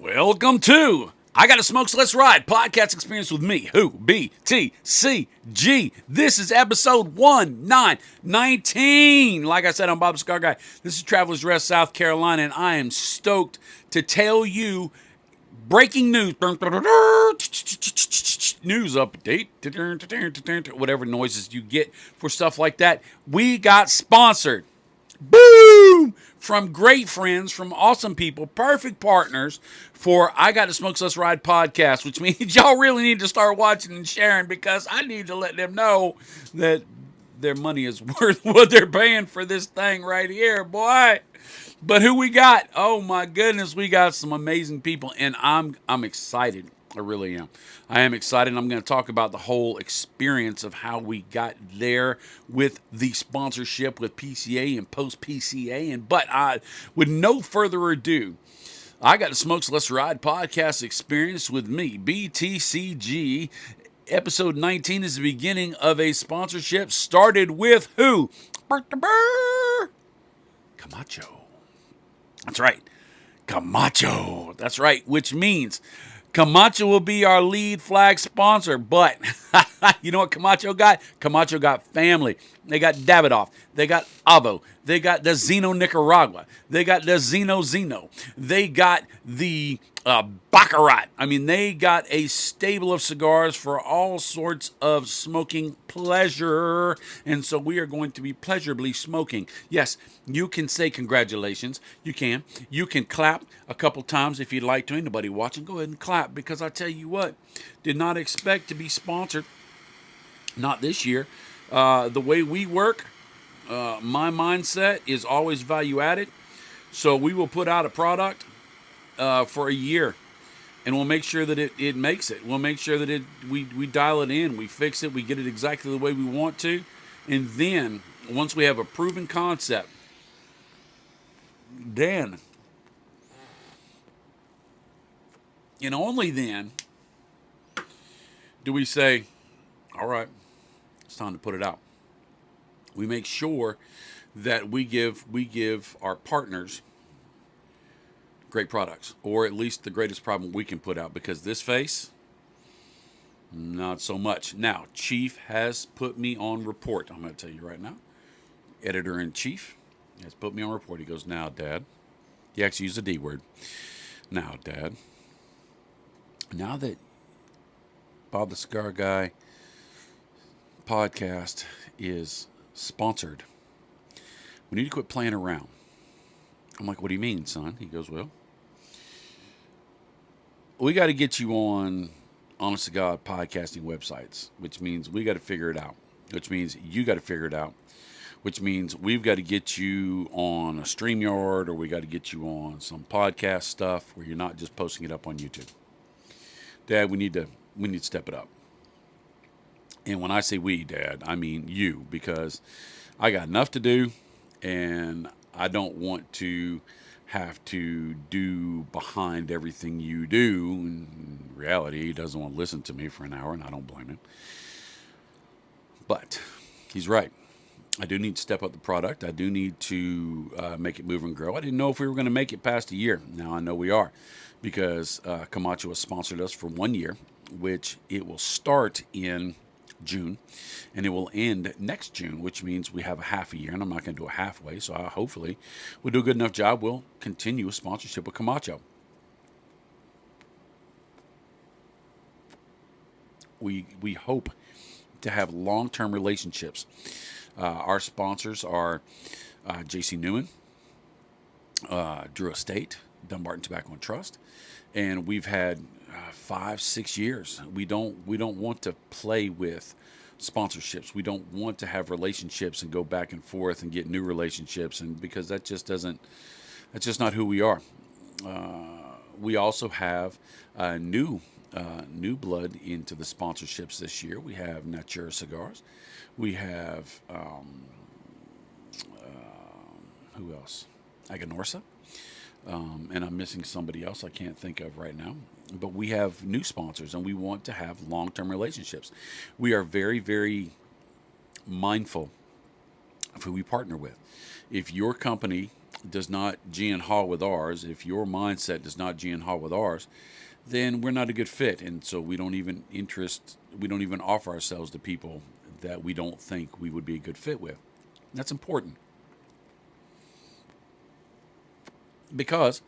Welcome to I Gotta Smoke So Let's Ride podcast experience with me, who? BTCG. This is episode 1919. Like I said, I'm Bob the Cigar Guy. This is Travelers Rest, South Carolina, and I am stoked to tell you breaking news. News update. Whatever noises you get for stuff like that. We got sponsored. Boom! From great friends, from awesome people, perfect partners for I Got to Smoke So Let's Ride podcast, which means y'all really need to start watching and sharing because I need to let them know that their money is worth what they're paying for this thing right here, boy. But who we got? Oh my goodness, we got some amazing people, and I'm excited. I really am. I am excited. I'm going to talk about the whole experience of how we got there with the sponsorship with PCA and post PCA. With no further ado, I Got to Smoke So Let's Ride podcast experience with me, BTCG. Episode 19 is the beginning of a sponsorship started with who? Camacho. That's right. Camacho. That's right, which means Camacho will be our lead flag sponsor, but you know what Camacho got? Camacho got family. They got Davidoff. They got Avo. They got the Zeno Nicaragua. They got the Zeno. They got the Baccarat. I mean, they got a stable of cigars for all sorts of smoking pleasure. And so we are going to be pleasurably smoking. Yes, you can say congratulations. You can. You can clap a couple times if you'd like to. Anybody watching, go ahead and clap because I tell you what, did not expect to be sponsored. Not this year. The way we work, my mindset is always value added. So we will put out a product for a year, and we'll make sure that it makes it. We'll make sure that we dial it in, we fix it, we get it exactly the way we want to, and then once we have a proven concept, then, and only then, do we say, all right, it's time to put it out. We make sure that we give our partners great products, or at least the greatest problem we can put out, because this face, not so much. Now, Chief has put me on report. I'm going to tell you right now. Editor-in-Chief has put me on report. He goes, now, Dad. He actually used a D word. Now, Dad. Now that Bob the Cigar Guy podcast is sponsored, we need to quit playing around. I'm like, what do you mean, son? He goes, well, we got to get you on Honest to God podcasting websites, which means we got to figure it out, which means you got to figure it out, which means we've got to get you on a StreamYard, or we got to get you on some podcast stuff where you're not just posting it up on YouTube. Dad, we need to step it up. And when I say we, Dad, I mean you, because I got enough to do, and I don't want to have to do behind everything you do. In reality, he doesn't want to listen to me for an hour, and I don't blame him. But he's right. I do need to step up the product. I do need to make it move and grow. I didn't know if we were going to make it past a year. Now I know we are, because Camacho has sponsored us for 1 year, which it will start in June, and it will end next June, which means we have a half a year, and I'm not going to do it halfway, so hopefully we'll do a good enough job. We'll continue a sponsorship with Camacho. We hope to have long-term relationships. Our sponsors are J.C. Newman, Drew Estate, Dumbarton Tobacco and Trust, and we've had 5-6 years. We don't want to play with sponsorships. We don't want to have relationships and go back and forth and get new relationships, and because that's just not who we are. We also have new blood into the sponsorships this year. We have Natura Cigars. We have who else? Aganorsa. And I'm missing somebody else I can't think of right now. But we have new sponsors, and we want to have long-term relationships. We are very, very mindful of who we partner with. If your company does not G and haw with ours, if your mindset does not G and haw with ours, then we're not a good fit, and so we don't even offer ourselves to people that we don't think we would be a good fit with. That's important because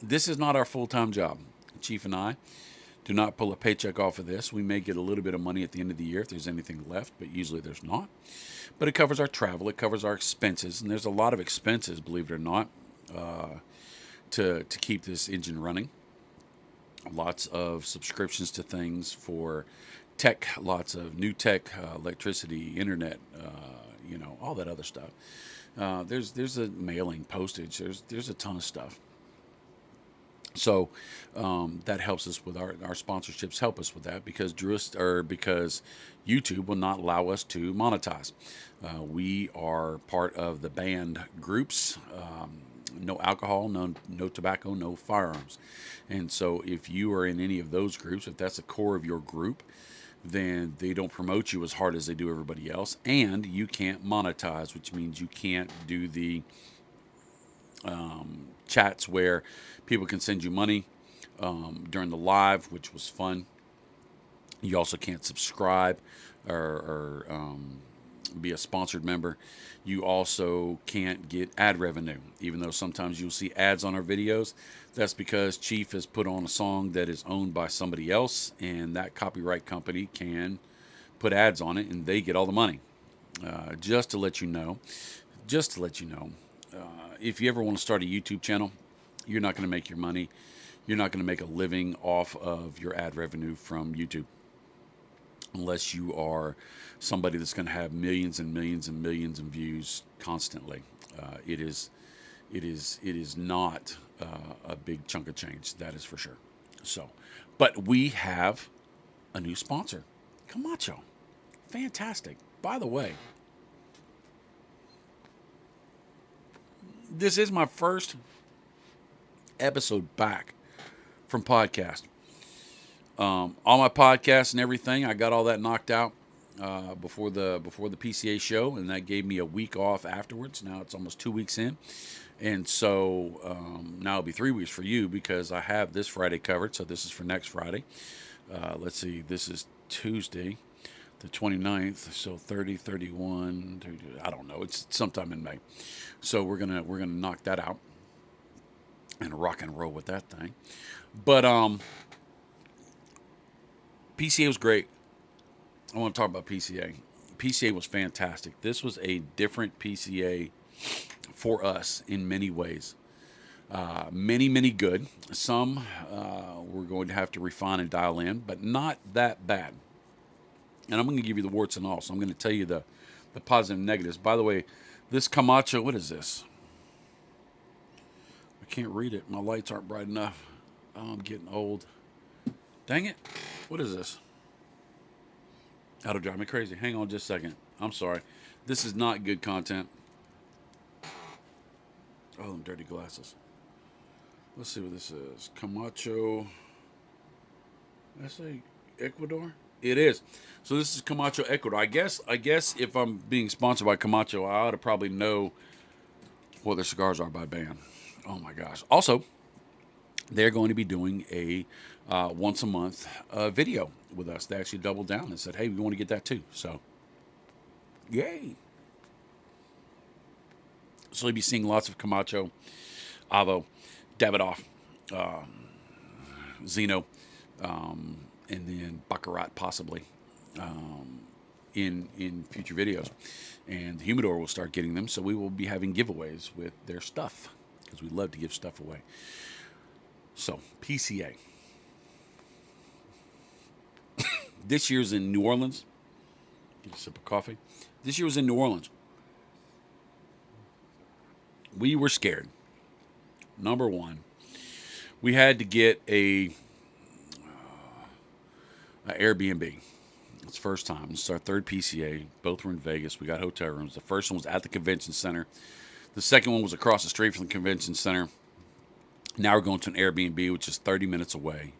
this is not our full-time job. Chief and I do not pull a paycheck off of this. We may get a little bit of money at the end of the year if there's anything left, but usually there's not. But it covers our travel, it covers our expenses, and there's a lot of expenses, believe it or not, to keep this engine running. Lots of subscriptions to things for tech, lots of new tech, electricity, internet, all that other stuff. There's a mailing, postage. There's a ton of stuff. So that helps us with our sponsorships. Help us with that because because YouTube will not allow us to monetize. We are part of the banned groups. No alcohol, no tobacco, no firearms. And so if you are in any of those groups, if that's the core of your group, then they don't promote you as hard as they do everybody else, and you can't monetize, which means you can't do the chats where people can send you money during the live, which was fun. You also can't subscribe or be a sponsored member. You also can't get ad revenue, even though sometimes you'll see ads on our videos. That's because Chief has put on a song that is owned by somebody else, and that copyright company can put ads on it, and they get all the money. Just to let you know, if you ever want to start a YouTube channel, you're not going to make your money. You're not going to make a living off of your ad revenue from YouTube unless you are somebody that's going to have millions and millions and millions of views constantly. It is not a big chunk of change, that is for sure. So, but we have a new sponsor, Camacho. Fantastic. By the way, this is my first episode back from podcast. All my podcasts and everything, I got all that knocked out before the PCA show, and that gave me a week off afterwards. Now it's almost 2 weeks in, and so now it'll be 3 weeks for you because I have this Friday covered. So this is for next Friday. Let's see, this is Tuesday, the 29th, so 30, 31, 32, I don't know. It's sometime in May. So we're gonna knock that out and rock and roll with that thing. But PCA was great. I want to talk about PCA. PCA was fantastic. This was a different PCA for us in many ways. Many good. Some we're going to have to refine and dial in, but not that bad. And I'm going to give you the warts and all. So I'm going to tell you the positive and negatives. By the way, this Camacho, what is this? I can't read it. My lights aren't bright enough. Oh, I'm getting old. Dang it. What is this? That'll drive me crazy. Hang on just a second. I'm sorry. This is not good content. Oh, them dirty glasses. Let's see what this is. Camacho. Did I say Ecuador? It is. So this is Camacho Ecuador. I guess if I'm being sponsored by Camacho, I ought to probably know what their cigars are by band. Oh my gosh. Also, they're going to be doing a once a month video with us. They actually doubled down and said, hey, we want to get that too. So, yay. So you'll be seeing lots of Camacho, Avo, Davidoff, Zeno, and then Baccarat possibly in future videos. And the Humidor will start getting them, so we will be having giveaways with their stuff because we love to give stuff away. So, PCA. This year's in New Orleans. Get a sip of coffee. This year was in New Orleans. We were scared. Number one, we had to get a Airbnb. It's first time. It's our third PCA. Both were in Vegas. We got hotel rooms. The first one was at the convention center. The second one was across the street from the convention center. Now we're going to an Airbnb, which is 30 minutes away.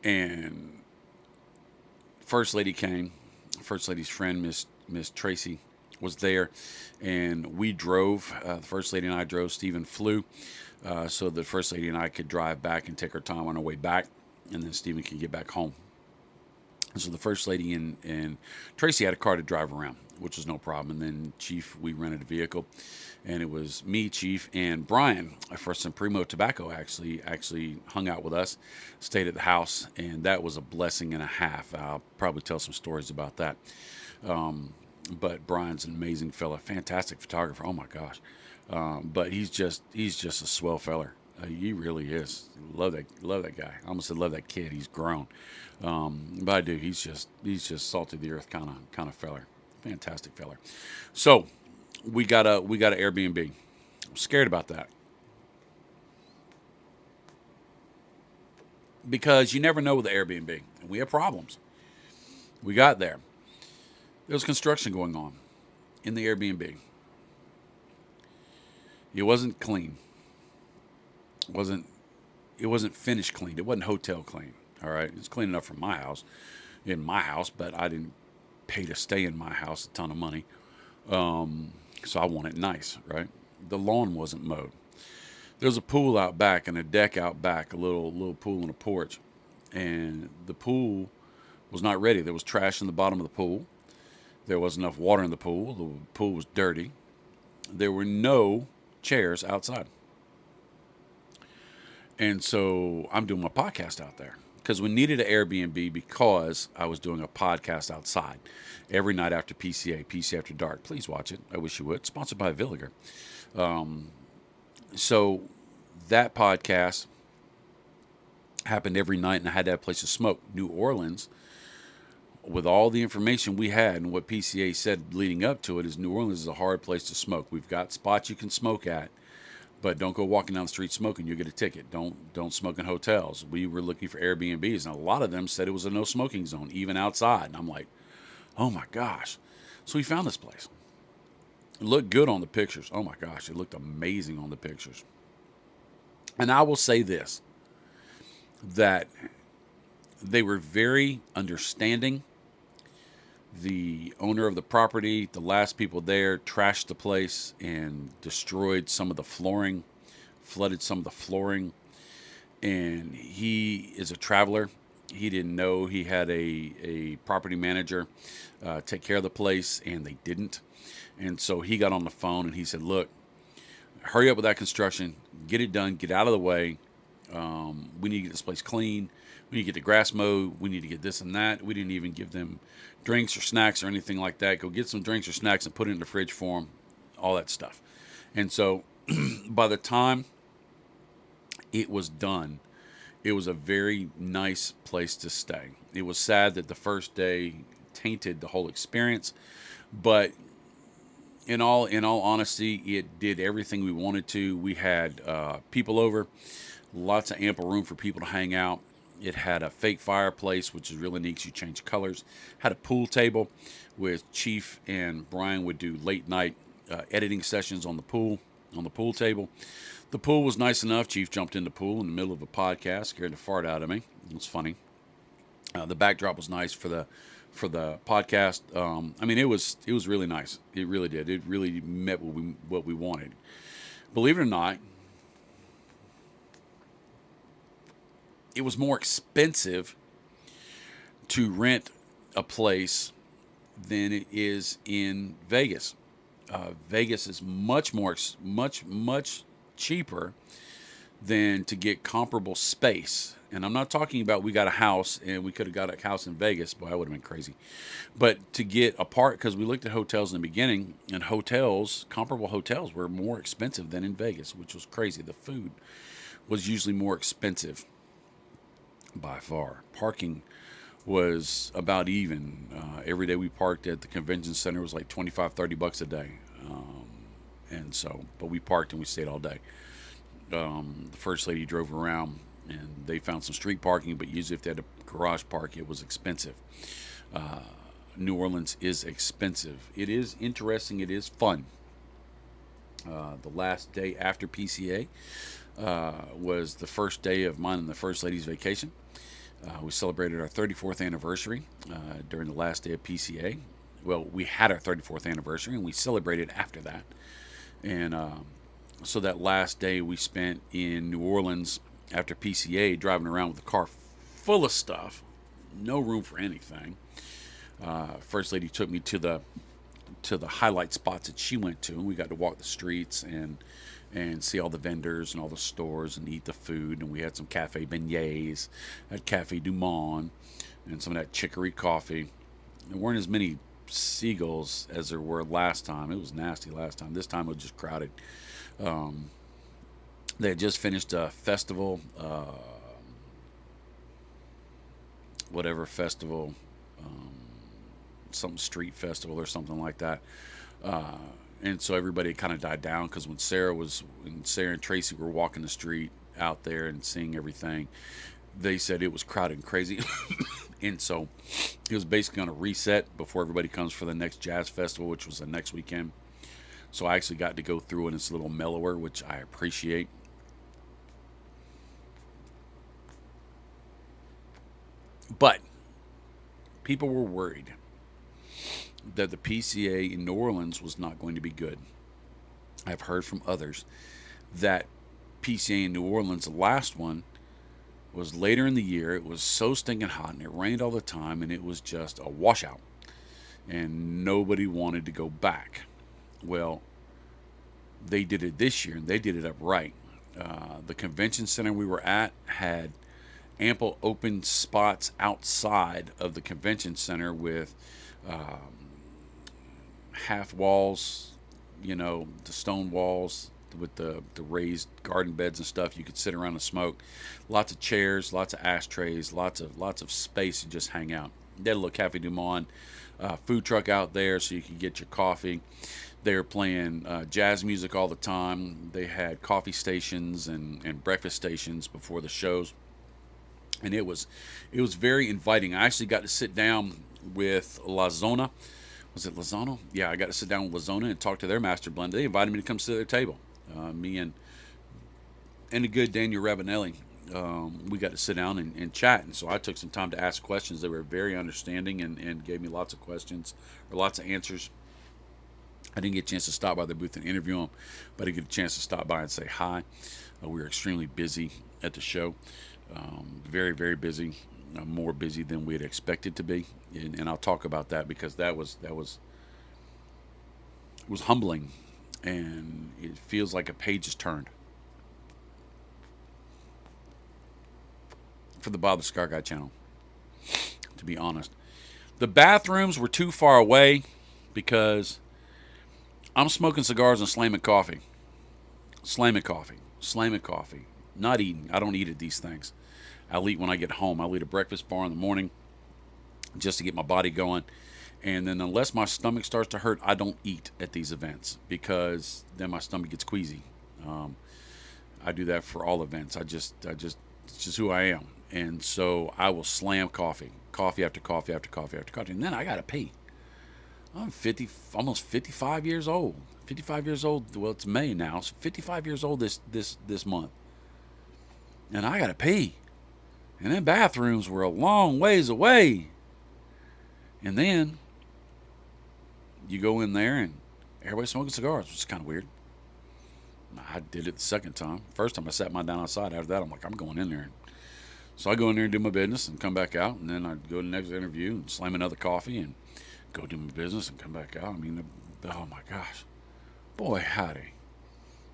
And First Lady came. First Lady's friend, Miss Tracy, was there, and we drove. The First Lady and I drove. Stephen flew, so the First Lady and I could drive back and take our time on our way back, and then Stephen could get back home. And so the First Lady and Tracy had a car to drive around, which was no problem. And then Chief, we rented a vehicle, and it was me, Chief, and Brian for some Primo Tobacco actually hung out with us, stayed at the house, and that was a blessing and a half. I'll probably tell some stories about that. But Brian's an amazing fella, fantastic photographer. Oh my gosh! But he's just a swell feller. He really is. Love that guy. I almost said love that kid. He's grown, but I do. He's just salt of the earth kind of feller. Fantastic feller. So we got an Airbnb. I'm scared about that because you never know with the Airbnb. We have problems. We got there. There was construction going on in the Airbnb. It wasn't clean. It wasn't finished clean. It wasn't hotel clean. All right, it's clean enough for my house, in my house, but I didn't pay to stay in my house a ton of money, so I want it nice, right? The lawn wasn't mowed. There's a pool out back and a deck out back, a little pool and a porch, and the pool was not ready. There was trash in the bottom of the pool. There wasn't enough water in the pool. The pool was dirty. There were no chairs outside. And so I'm doing my podcast out there because we needed an Airbnb because I was doing a podcast outside every night after PC After Dark. Please watch it. I wish you would. Sponsored by Villiger. So that podcast happened every night, and I had to have a place to smoke. New Orleans, with all the information we had and what PCA said leading up to it, is New Orleans is a hard place to smoke. We've got spots you can smoke at, but don't go walking down the street smoking. You'll get a ticket. Don't smoke in hotels. We were looking for Airbnbs, and a lot of them said it was a no smoking zone, even outside. And I'm like, oh my gosh. So we found this place. It looked good on the pictures. Oh my gosh, it looked amazing on the pictures. And I will say this, that they were very understanding. The owner of the property, the last people there, trashed the place and destroyed some of the flooring, flooded some of the flooring. And he is a traveler. He didn't know he had a property manager take care of the place, and they didn't. And so he got on the phone and he said, look, hurry up with that construction, get it done, get out of the way. We need to get this place clean. We need to get the grass mowed. We need to get this and that. We didn't even give them drinks or snacks or anything like that. Go get some drinks or snacks and put it in the fridge for them, all that stuff. And so by the time it was done, it was a very nice place to stay. It was sad that the first day tainted the whole experience, but in all honesty, it did everything we wanted to. We had people over, lots of ample room for people to hang out. It had a fake fireplace, which is really neat. You change colors. Had a pool table, with Chief and Brian would do late night editing sessions on the pool table. The pool was nice enough. Chief jumped in the pool in the middle of a podcast, scared the fart out of me. It was funny. The backdrop was nice for the podcast. I mean, it was really nice. It really did. It really met what we wanted. Believe it or not, it was more expensive to rent a place than it is in Vegas. Vegas is much cheaper than to get comparable space. And I'm not talking about we got a house and we could have got a house in Vegas. Boy, I would have been crazy. But to get a part, because we looked at hotels in the beginning, and comparable hotels were more expensive than in Vegas, which was crazy. The food was usually more expensive by far. Parking was about even. Every day we parked at the convention center was like $25-$30 a day. But we parked and we stayed all day. The First Lady drove around and they found some street parking, but usually if they had a garage park, it was expensive. New Orleans is expensive. It is interesting. It is fun. The last day after PCA was the first day of mine and the First Lady's vacation. We celebrated our 34th anniversary during the last day of PCA. Well, we had our 34th anniversary and we celebrated after that. And so that last day we spent in New Orleans after PCA, driving around with a car full of stuff, no room for anything. First lady took me to the highlight spots that she went to, and we got to walk the streets and see all the vendors and all the stores and eat the food. And we had some cafe beignets at Cafe Du Monde and some of that chicory coffee. There weren't as many seagulls as there were last time. It was nasty last time. This time it was just crowded. Um, they had just finished a festival, whatever festival, um, some street festival or something like that. Uh, and so everybody kind of died down because when Sarah and Tracy were walking the street out there and seeing everything, they said it was crowded and crazy. And so it was basically going to reset before everybody comes for the next jazz festival, which was the next weekend. So I actually got to go through and it's a little mellower, which I appreciate. But people were worried that the PCA in New Orleans was not going to be good. I've heard from others that PCA in New Orleans, the last one, was later in the year. It was so stinking hot and it rained all the time and it was just a washout. And nobody wanted to go back. Well, they did it this year and they did it up right. The convention center we were at had ample open spots outside of the convention center with half walls, the stone walls with the raised garden beds and stuff. You could sit around and smoke. Lots of chairs, lots of ashtrays, lots of space to just hang out. They had a little Cafe Du Monde food truck out there so you could get your coffee. They were playing jazz music all the time. They had coffee stations and breakfast stations before the shows, and it was very inviting. I actually got to sit down with La Zona. Was it Lozano? Yeah, I got to sit down with Lozona and talk to their master blend. They invited me to come sit at their table. Me and the good Daniel Ravanelli, we got to sit down and chat. And so I took some time to ask questions. They were very understanding and gave me lots of questions or lots of answers. I didn't get a chance to stop by their booth and interview them, but I did get a chance to stop by and say hi. We were extremely busy at the show, very, very busy, more busy than we had expected to be. And I'll talk about that because that was humbling, and it feels like a page is turned for the Bob the Cigar Guy channel. To be honest, the bathrooms were too far away because I'm smoking cigars and slamming coffee, slamming coffee, slamming coffee. Not eating. I don't eat at these things. I'll eat when I get home. I'll eat a breakfast bar in the morning just to get my body going. And then unless my stomach starts to hurt, I don't eat at these events because then my stomach gets queasy. Um, I do that for all events. It's just who I am. And so I will slam coffee, coffee after coffee after coffee after coffee. And then I got to pee. I'm 50, almost 55 years old. 55 years old. Well, it's May now. So 55 years old this month. And I got to pee. And then bathrooms were a long ways away. And then you go in there and everybody's smoking cigars, which is kind of weird. I did it the second time. First time I sat mine down outside. After that, I'm like, I'm going in there. So I go in there and do my business and come back out. And then I go to the next interview and slam another coffee and go do my business and come back out. I mean, oh my gosh. Boy, howdy.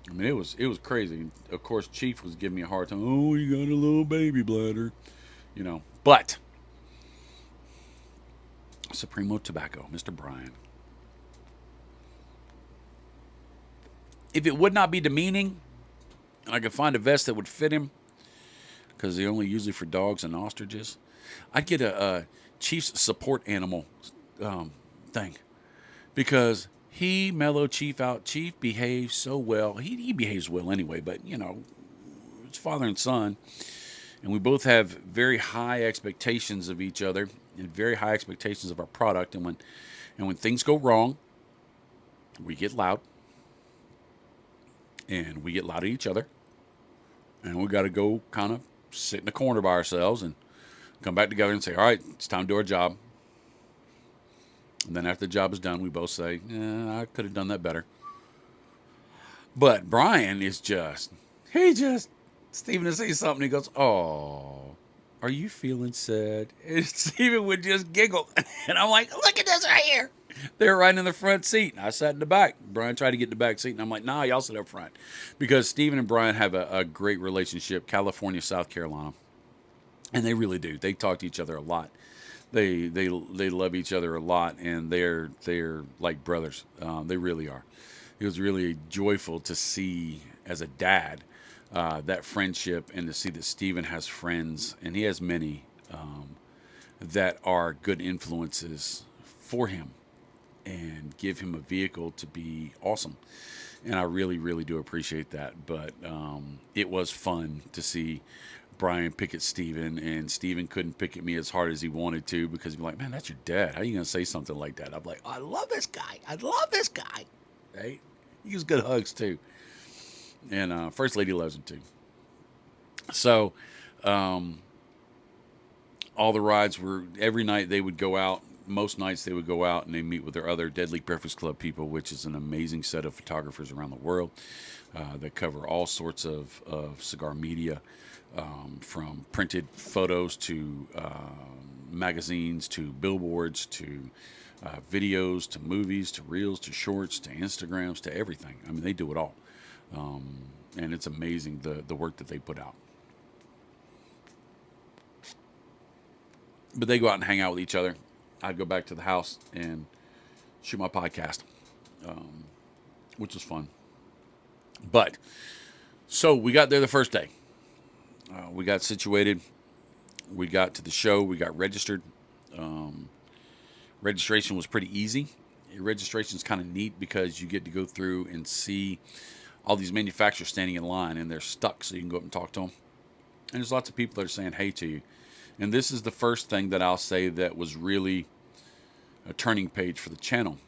I mean, it was crazy. Of course, Chief was giving me a hard time. Oh, you got a little baby bladder. But Supremo Tobacco, Mr. Brian. If it would not be demeaning, and I could find a vest that would fit him, because they're only usually for dogs and ostriches, I'd get a Chief's support animal thing. Because he mellowed Chief out. Chief behaves so well. He behaves well anyway, but, it's father and son. And we both have very high expectations of each other and very high expectations of our product. And when things go wrong, we get loud. And we get loud at each other. And we got to go kind of sit in a corner by ourselves and come back together and say, all right, it's time to do our job. And then after the job is done, we both say, I could have done that better. But Brian is Stephen will say something. He goes, oh, are you feeling sad? And Stephen would just giggle. And I'm like, look at this right here. They're right in the front seat. I sat in the back. Brian tried to get in the back seat. And I'm like, nah, y'all sit up front. Because Stephen and Brian have a great relationship, California, South Carolina. And they really do. They talk to each other a lot. They love each other a lot, and they're like brothers. They really are. It was really joyful to see as a dad that friendship, and to see that Stephen has friends, and he has many that are good influences for him and give him a vehicle to be awesome. And I really, really do appreciate that. But it was fun to see Brian pick at Steven, and Steven couldn't pick at me as hard as he wanted to, because he'd be like, man, that's your dad. How are you going to say something like that? I'm like, I love this guy. I love this guy. Right? He gives good hugs, too. And First Lady loves him, too. So all the rides were, every night they would go out. Most nights they would go out and they meet with their other Deadly Breakfast Club people, which is an amazing set of photographers around the world that cover all sorts of cigar media, from printed photos to magazines to billboards to videos to movies to reels to shorts to Instagrams to everything. I mean, they do it all. And it's amazing the work that they put out. But they go out and hang out with each other. I'd go back to the house and shoot my podcast, which was fun. But so we got there the first day. We got situated. We got to the show. We got registered. Registration was pretty easy. Registration is kind of neat because you get to go through and see all these manufacturers standing in line, and they're stuck, so you can go up and talk to them. And there's lots of people that are saying hey to you. And this is the first thing that I'll say that was really a turning page for the channel.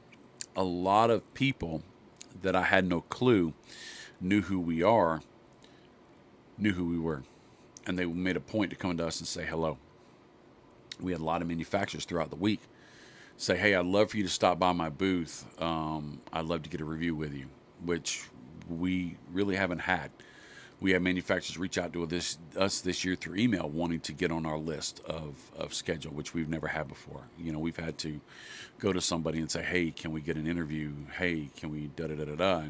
A lot of people that I had no clue knew who we are, knew who we were. And they made a point to come to us and say hello. We had a lot of manufacturers throughout the week say, hey, I'd love for you to stop by my booth. I'd love to get a review with you, which we really haven't had. We had manufacturers reach out to us this year through email wanting to get on our list of schedule, which we've never had before. You know, we've had to go to somebody and say, hey, can we get an interview? Hey, can we da-da-da-da-da?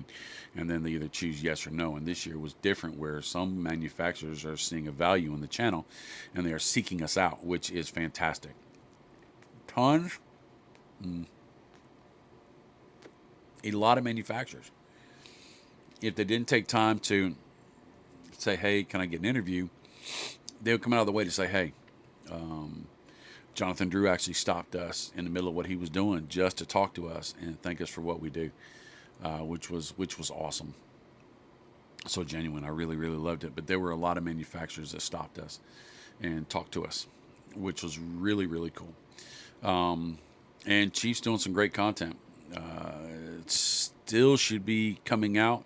And then they either choose yes or no. And this year was different, where some manufacturers are seeing a value in the channel and they are seeking us out, which is fantastic. Tons. A lot of manufacturers, if they didn't take time to say, hey, can I get an interview, they would come out of the way to say, hey, Jonathan Drew actually stopped us in the middle of what he was doing just to talk to us and thank us for what we do, which was awesome. So genuine. I really, really loved it. But there were a lot of manufacturers that stopped us and talked to us, which was really, really cool. And Chief's doing some great content. It still should be coming out.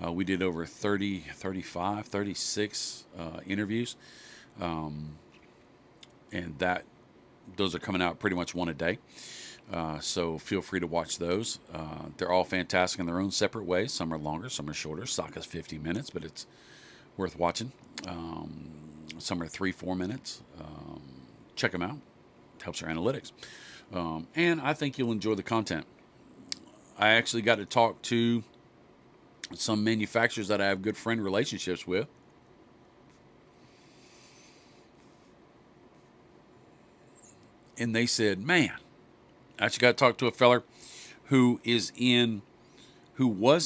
We did over 30, 35, 36 interviews. And those are coming out pretty much one a day. So feel free to watch those. They're all fantastic in their own separate ways. Some are longer, some are shorter. Saka's 50 minutes, but it's worth watching. Some are 3-4 minutes. Check them out. It helps our analytics. And I think you'll enjoy the content. I actually got to talk to some manufacturers that I have good friend relationships with. And they said, man, I actually got to talk to a feller who was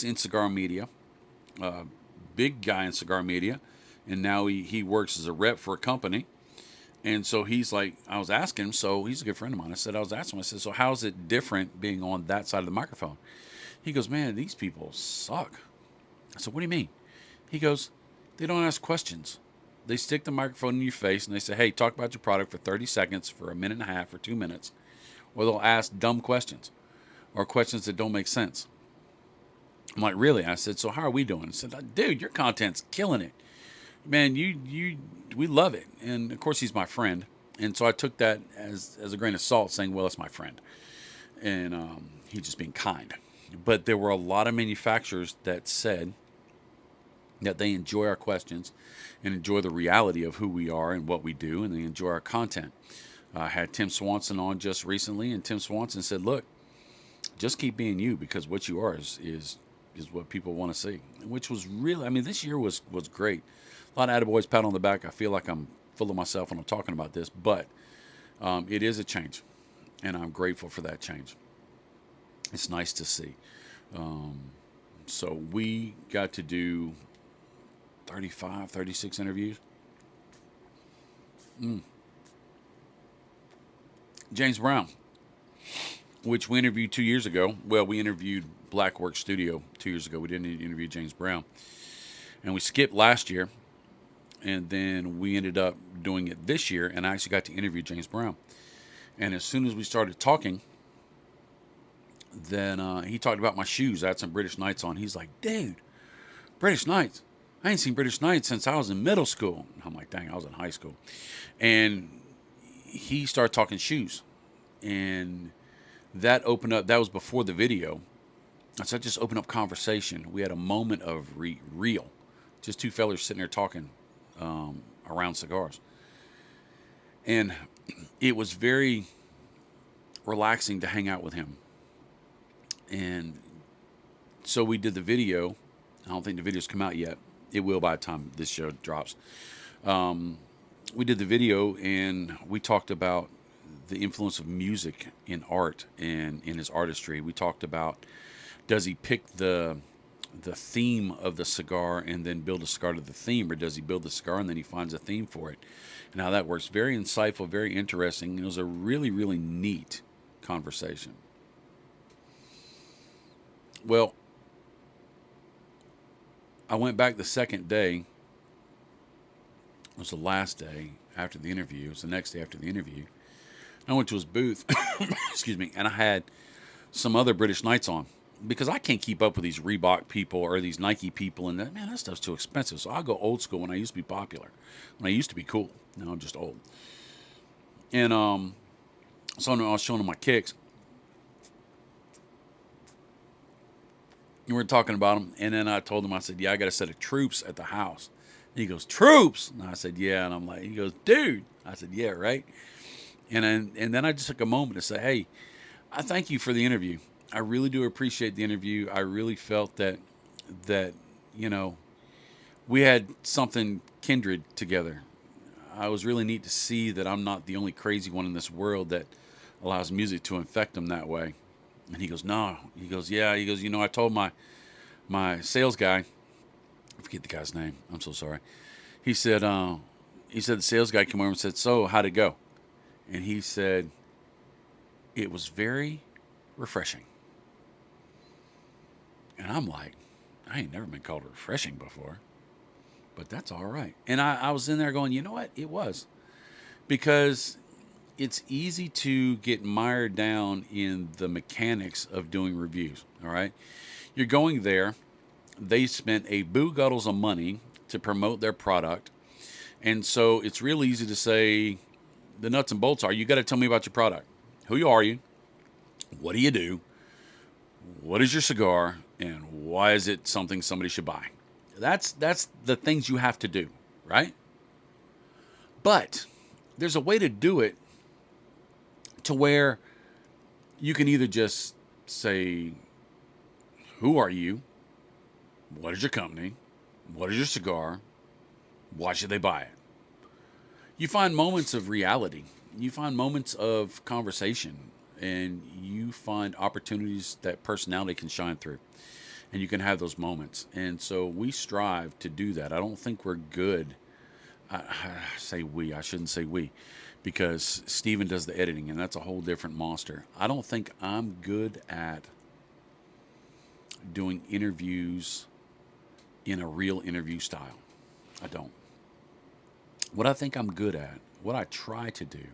in cigar media, big guy in cigar media, and now he works as a rep for a company. And so he's like, I was asking him, so he's a good friend of mine. I said, so how's it different being on that side of the microphone? He goes, man, these people suck. I said, what do you mean? He goes, they don't ask questions. They stick the microphone in your face and they say, hey, talk about your product for 30 seconds, for a minute and a half, or 2 minutes. Or they'll ask dumb questions or questions that don't make sense. I'm like, really? I said, so how are we doing? I said, dude, your content's killing it. Man, we love it. And of course, he's my friend. And so I took that as a grain of salt, saying, well, it's my friend. and he's just being kind. But there were a lot of manufacturers that said that they enjoy our questions and enjoy the reality of who we are and what we do, and they enjoy our content. I had Tim Swanson on just recently, and Tim Swanson said, "Look, just keep being you, because what you are is what people want to see." Which was really, I mean, this year was great. A lot of attaboys pat on the back. I feel like I'm full of myself when I'm talking about this, but it is a change, and I'm grateful for that change. It's nice to see. So we got to do 35, 36 interviews. James Brown, which we interviewed 2 years ago. Well, we interviewed Blackwork Studio 2 years ago. We didn't interview James Brown. And we skipped last year, and then we ended up doing it this year, and I actually got to interview James Brown. And as soon as we started talking, then he talked about my shoes. I had some British Knights on. He's like, "Dude, British Knights. I ain't seen British Knights since I was in middle school." I'm like, "Dang, I was in high school." And he started talking shoes. And that opened up, that was before the video. So that just opened up conversation. We had a moment of real. Just two fellas sitting there talking around cigars. And it was very relaxing to hang out with him. And so we did the video. I don't think the video's come out yet. It will by the time this show drops. We did the video, and we talked about the influence of music in art and in his artistry. We talked about, does he pick the theme of the cigar and then build a cigar to the theme, or does he build the cigar and then he finds a theme for it, and how that works. Very insightful, very interesting. It was a really, really neat conversation. Well, I went back the second day. It was the last day after the interview. It was the next day after the interview. I went to his booth, excuse me, and I had some other British Knights on, because I can't keep up with these Reebok people or these Nike people, and that stuff's too expensive. So I'll go old school when I used to be popular, when I used to be cool. Now I'm just old. And so I was showing him my kicks. And we were talking about them, and then I told him, I said, "Yeah, I got a set of troops at the house." And he goes, "Troops?" And I said, "Yeah." And I'm like, he goes, "Dude." I said, "Yeah, right." And then I just took a moment to say, "Hey, I thank you for the interview. I really do appreciate the interview. I really felt that you know, we had something kindred together. I was really neat to see that I'm not the only crazy one in this world that allows music to infect them that way." And he goes, "No." He goes, "Yeah." He goes, "I told my sales guy," I forget the guy's name. I'm so sorry. He said the sales guy came over and said, "So, how'd it go?" And he said, "It was very refreshing." And I'm like, I ain't never been called refreshing before, but that's all right. And I was in there going, you know what? It was. Because it's easy to get mired down in the mechanics of doing reviews, all right? You're going there. They spent a boo guddles of money to promote their product. And so it's real easy to say, the nuts and bolts are, you got to tell me about your product. Who are you? What do you do? What is your cigar? And why is it something somebody should buy? That's the things you have to do, right? But there's a way to do it to where you can either just say, who are you? What is your company? What is your cigar? Why should they buy it? You find moments of reality. You find moments of conversation, and you find opportunities that personality can shine through, and you can have those moments. And so we strive to do that. I don't think we're good. I say we. I shouldn't say we, because Steven does the editing, and that's a whole different monster. I don't think I'm good at doing interviews in a real interview style. I don't. What I think I'm good at, what I try to do,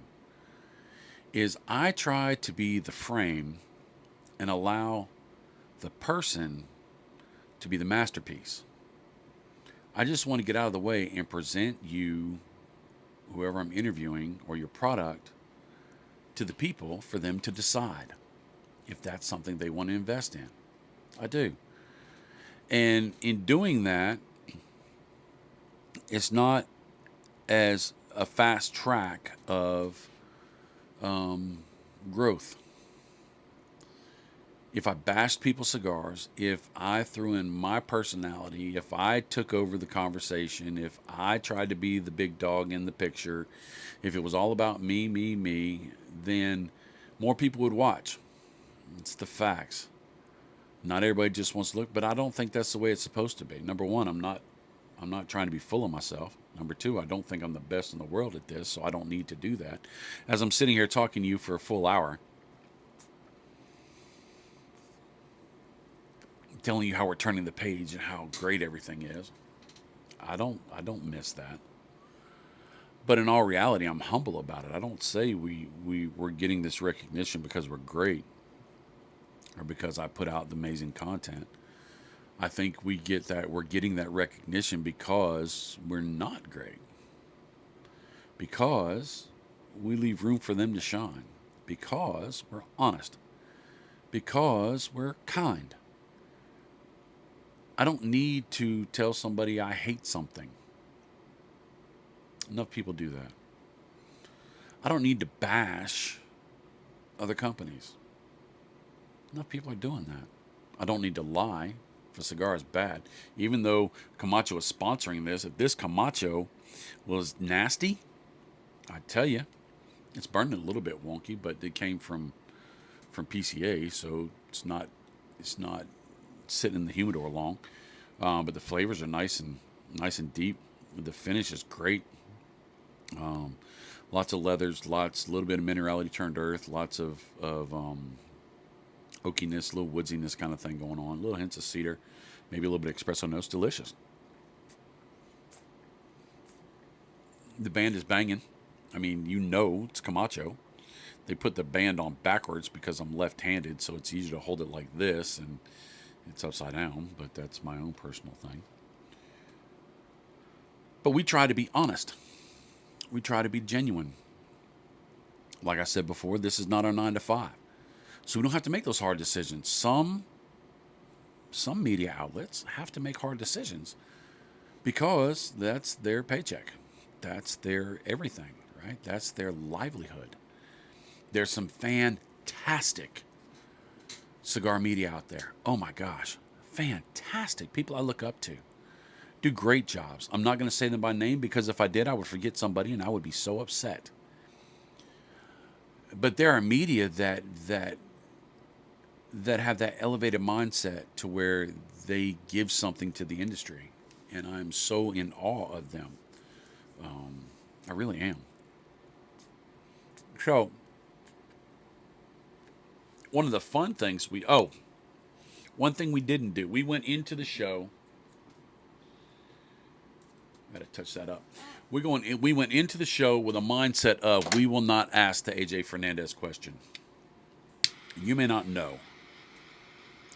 is I try to be the frame and allow the person to be the masterpiece. I just want to get out of the way and present you, whoever I'm interviewing, or your product, to the people for them to decide. if that's something they want to invest in. I do. And in doing that, it's not as a fast track of growth. If I bashed people's cigars, if I threw in my personality, if I took over the conversation, if I tried to be the big dog in the picture, if it was all about me, me, me, then more people would watch. It's the facts. Not everybody just wants to look, but I don't think that's the way it's supposed to be. Number one, I'm not trying to be full of myself. Number two, I don't think I'm the best in the world at this, so I don't need to do that. As I'm sitting here talking to you for a full hour, telling you how we're turning the page and how great everything is, I don't miss that. But in all reality, I'm humble about it. I don't say we're getting this recognition because we're great or because I put out the amazing content. I think we're getting that recognition because we're not great. Because we leave room for them to shine. Because we're honest. Because we're kind. I don't need to tell somebody I hate something. Enough people do that. I don't need to bash other companies. Enough people are doing that. I don't need to lie if a cigar is bad. Even though Camacho is sponsoring this, if this Camacho was nasty, I tell you, it's burning a little bit wonky, but it came from PCA, so it's not sitting in the humidor long. But the flavors are nice and deep. The finish is great. Um, Lots of leathers, a little bit of minerality turned earth, lots of oakiness, a little woodsiness kind of thing going on, little hints of cedar, maybe a little bit of espresso notes. Delicious. The band is banging. I mean, it's Camacho. They put the band on backwards because I'm left-handed, so it's easier to hold it like this, and it's upside down, but that's my own personal thing. But we try to be honest. We try to be genuine. Like I said before, this is not our 9 to 5. So we don't have to make those hard decisions. Some media outlets have to make hard decisions because that's their paycheck. That's their everything, right? That's their livelihood. There's some fantastic cigar media out there. Oh my gosh. Fantastic. People I look up to. Do great jobs. I'm not going to say them by name because if I did, I would forget somebody and I would be so upset. But there are media that have that elevated mindset to where they give something to the industry, and I'm so in awe of them. I really am. So one of the fun things one thing we didn't do, we went into the show. Gotta touch that up. We went into the show with a mindset of we will not ask the AJ Fernandez question. You may not know.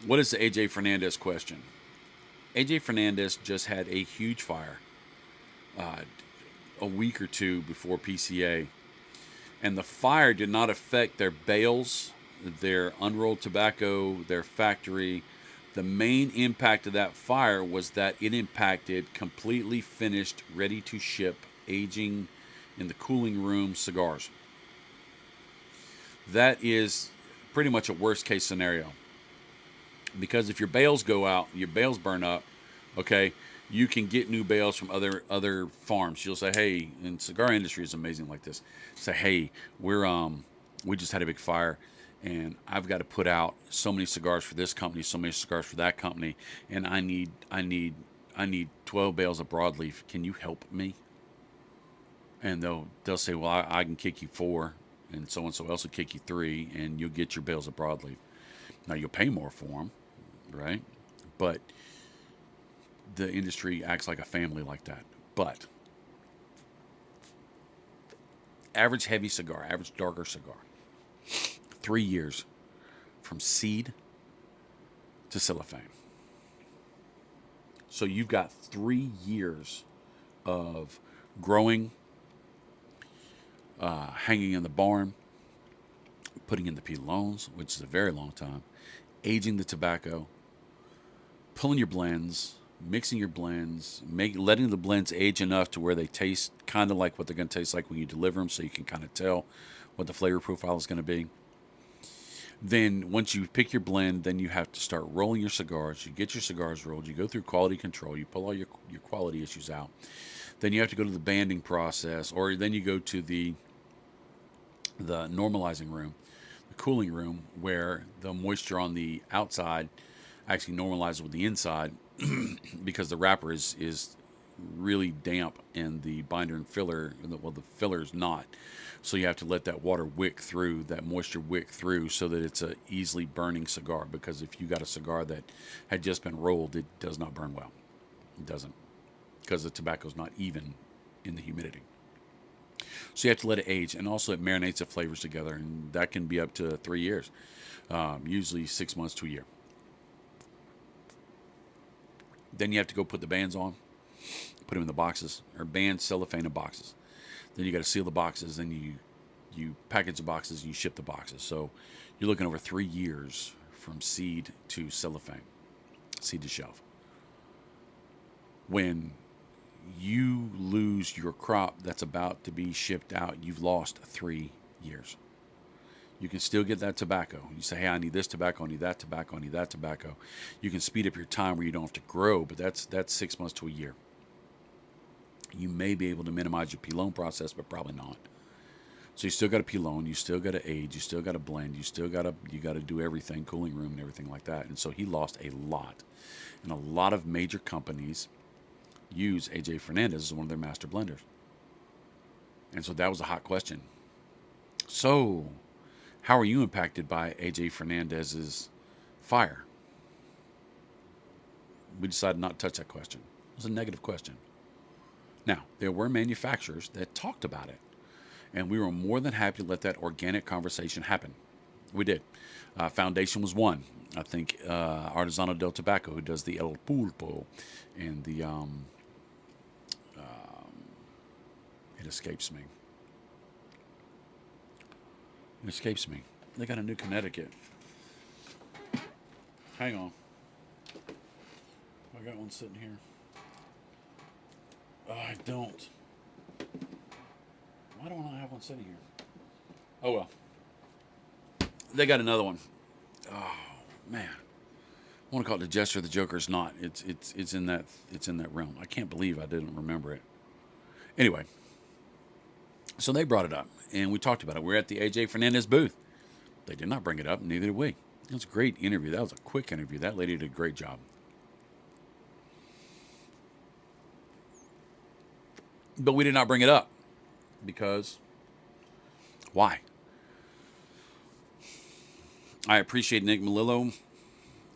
What is the AJ Fernandez question? AJ Fernandez just had a huge fire a week or two before PCA, and the fire did not affect their bales, their unrolled tobacco, their factory. The main impact of that fire was that it impacted completely finished, ready to ship, aging in the cooling room cigars. That is pretty much a worst case scenario. Because if your bales go out, your bales burn up, okay, you can get new bales from other farms. You'll say, hey, and cigar industry is amazing like this. Say, hey, we just had a big fire, and I've got to put out so many cigars for this company, so many cigars for that company, and I need 12 bales of broadleaf. Can you help me? And they'll say, well, I can kick you 4, and so else will kick you 3, and you'll get your bales of broadleaf. Now you'll pay more for them, right? But the industry acts like a family like that. But average heavy cigar, average darker cigar, 3 years from seed to cellophane. So you've got 3 years of growing, hanging in the barn, putting in the pilones, which is a very long time, aging the tobacco, pulling your blends, mixing your blends, letting the blends age enough to where they taste kind of like what they're going to taste like when you deliver them, so you can kind of tell what the flavor profile is going to be. Then once you pick your blend, then you have to start rolling your cigars. You get your cigars rolled. You go through quality control. You pull all your quality issues out. Then you have to go to the banding process, or then you go to the normalizing room, the cooling room, where the moisture on the outside actually normalizes with the inside because the wrapper is really damp and the binder and filler, well, the filler is not. So you have to let that water wick through, that moisture wick through, so that it's a easily burning cigar. Because if you got a cigar that had just been rolled, it does not burn well. It doesn't, because the tobacco is not even in the humidity. So you have to let it age, and also it marinates the flavors together, and that can be up to 3 years, usually 6 months to a year. Then you have to go put the bands on, put them in the boxes, or bands, cellophane, and boxes. Then you got to seal the boxes, then you package the boxes, and you ship the boxes. So you're looking over 3 years from seed to cellophane, seed to shelf. When you lose your crop that's about to be shipped out, you've lost 3 years. You can still get that tobacco. You say, hey, I need this tobacco, I need that tobacco, I need that tobacco. You can speed up your time where you don't have to grow, but that's 6 months to a year. You may be able to minimize your pilon process, but probably not. So you still got to pilon, you still got to age, you still got to blend, you got to do everything, cooling room and everything like that. And so he lost a lot. And a lot of major companies use AJ Fernandez as one of their master blenders. And so that was a hot question. So, how are you impacted by AJ Fernandez's fire? We decided not to touch that question. It was a negative question. Now, there were manufacturers that talked about it, and we were more than happy to let that organic conversation happen. We did. Foundation was one. I think Artesano del Tobacco, who does the El Pulpo and the it escapes me. It escapes me. They got a new Connecticut. Hang on. I got one sitting here. Oh, I don't. Why don't I have one sitting here? Oh well. They got another one. Oh man. I want to call it the Jester. The Joker's not. It's in that realm. I can't believe I didn't remember it. Anyway. So they brought it up, and we talked about it. We're at the AJ Fernandez booth. They did not bring it up, neither did we. It was a great interview. That was a quick interview. That lady did a great job. But we did not bring it up because why? I appreciate Nick Melillo